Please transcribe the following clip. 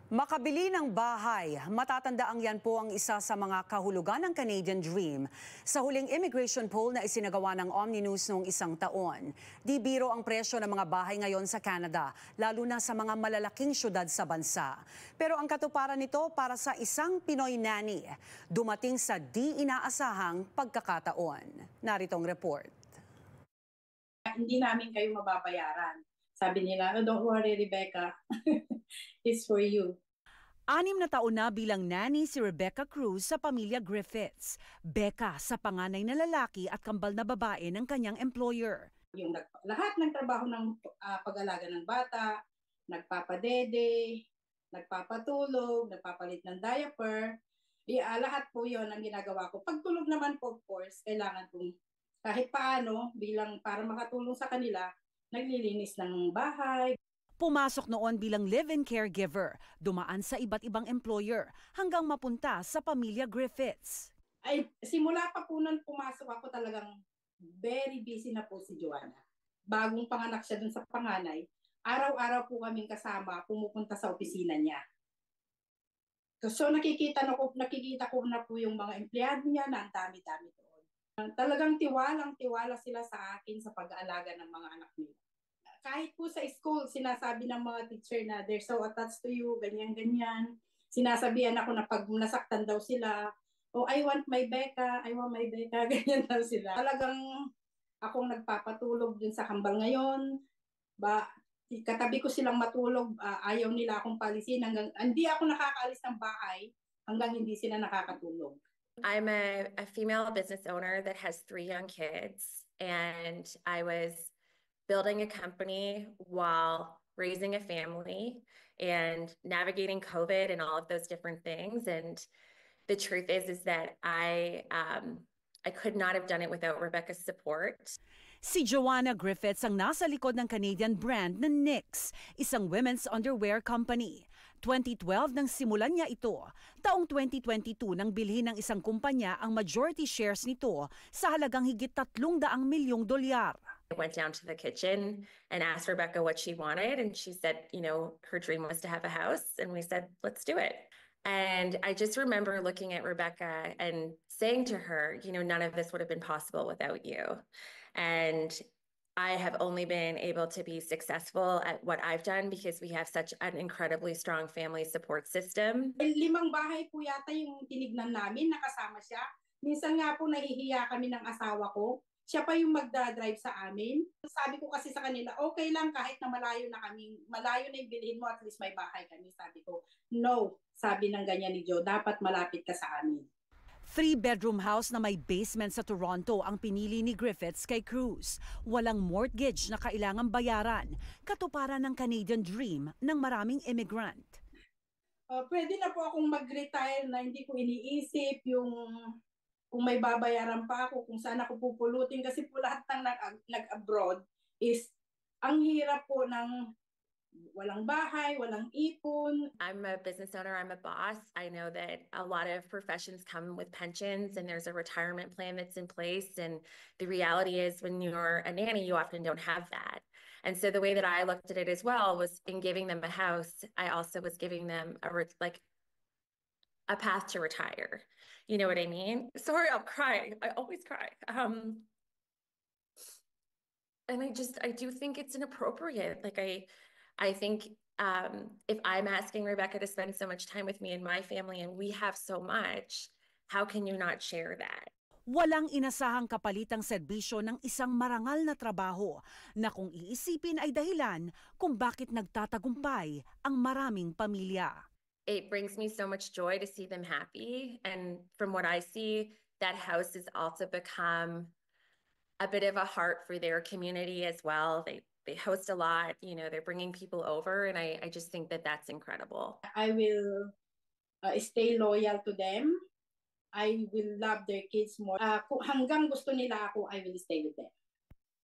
Makabili ng bahay, matatandaang yan po ang isa sa mga kahulugan ng Canadian Dream. Sa huling immigration poll na isinagawa ng Omninews noong isang taon, di biro ang presyo ng mga bahay ngayon sa Canada, lalo na sa mga malalaking syudad sa bansa. Pero ang katuparan nito para sa isang Pinoy nanny, dumating sa di inaasahang pagkakataon. Narito ang report. Hindi namin kayo mababayaran. Sabi nila, "Oh, don't worry, Rebecca. It's for you." 6 na taon na bilang nanny si Rebecca Cruz sa pamilya Griffiths. Becca sa panganay na lalaki at kambal na babae ng kanyang employer. Yung lahat ng trabaho ng pag-alaga ng bata, nagpapadede, nagpapatulog, nagpapalit ng diaper, lahat po yon ang ginagawa ko. Pagtulog naman po, of course, kailangan kong kahit paano bilang para makatulong sa kanila, naglilinis ng bahay. Pumasok noon bilang live-in caregiver, dumaan sa iba't ibang employer hanggang mapunta sa pamilya Griffiths. Ay, simula pa po nung pumasok ako talagang very busy na po si Joanna. Bagong panganak siya dun sa panganay, araw-araw po kaming kasama pumupunta sa opisina niya. So nakikita ko na po yung mga empleyado niya na ang dami-dami doon. Talagang tiwalang-tiwala sila sa akin sa pag-aalaga ng mga anak nila. Kahit po sa school, sinasabi ng mga teacher na they're so attached to you, ganyan-ganyan. Sinasabihan ako na pag nasaktan daw sila, "Oh, I want my Becca, I want my Becca," ganyan daw sila. Talagang akong nagpapatulog dun sa kambal ngayon. Katabi ko silang matulog, ayaw nila akong palisin. Hindi ako nakakaalis ng bahay hanggang hindi sila nakakatulog. I'm a female business owner that has 3 young kids, and I was building a company while raising a family and navigating COVID and all of those different things. And the truth is that I could not have done it without Rebecca's support. Si Joanna Griffiths ang nasa likod ng Canadian brand na NYX, isang women's underwear company. 2012 nang simulan niya ito. Taong 2022 nang bilhin ng isang kumpanya ang majority shares nito sa halagang higit $300 milyong. I went down to the kitchen and asked Rebecca what she wanted, and she said, her dream was to have a house, and we said, let's do it. And I just remember looking at Rebecca and saying to her, none of this would have been possible without you. And I have only been able to be successful at what I've done because we have such an incredibly strong family support system. 5 bahay po yata yung tinignan namin, nakasama siya. Minsan nga po nahihiya kami ng asawa ko. Siya pa yung magdadrive sa amin. Sabi ko kasi sa kanila, okay lang kahit na malayo na yung bilhin mo, at least may bahay kami. Sabi ko, no, sabi ng ganyan ni Joe, dapat malapit ka sa amin. 3-bedroom house na may basement sa Toronto ang pinili ni Griffiths kay Cruz. Walang mortgage na kailangang bayaran, katuparan ng Canadian Dream ng maraming immigrant. Pwede na po akong mag-retire na hindi ko iniisip yung kung may babayaran pa ako, kung saan ako pupulutin. Kasi po lahat ng nag-abroad is ang hirap po ng walang bahay, walang ipon. I'm a business owner, I'm a boss. I know that a lot of professions come with pensions and there's a retirement plan that's in place. And the reality is when you're a nanny, you often don't have that. And so the way that I looked at it as well was in giving them a house, I also was giving them a path to retire. You know what I mean? Sorry, I'm crying. I always cry. And I do think it's inappropriate. I think if I'm asking Rebecca to spend so much time with me and my family and we have so much, how can you not share that? Walang inasahang kapalitang serbisyo ng isang marangal na trabaho na kung iisipin ay dahilan kung bakit nagtatagumpay ang maraming pamilya. It brings me so much joy to see them happy. And from what I see, that house has also become a bit of a heart for their community as well. They host a lot, they're bringing people over, and I just think that that's incredible. I will stay loyal to them. I will love their kids more. Hanggang gusto nila ako, I will stay with them.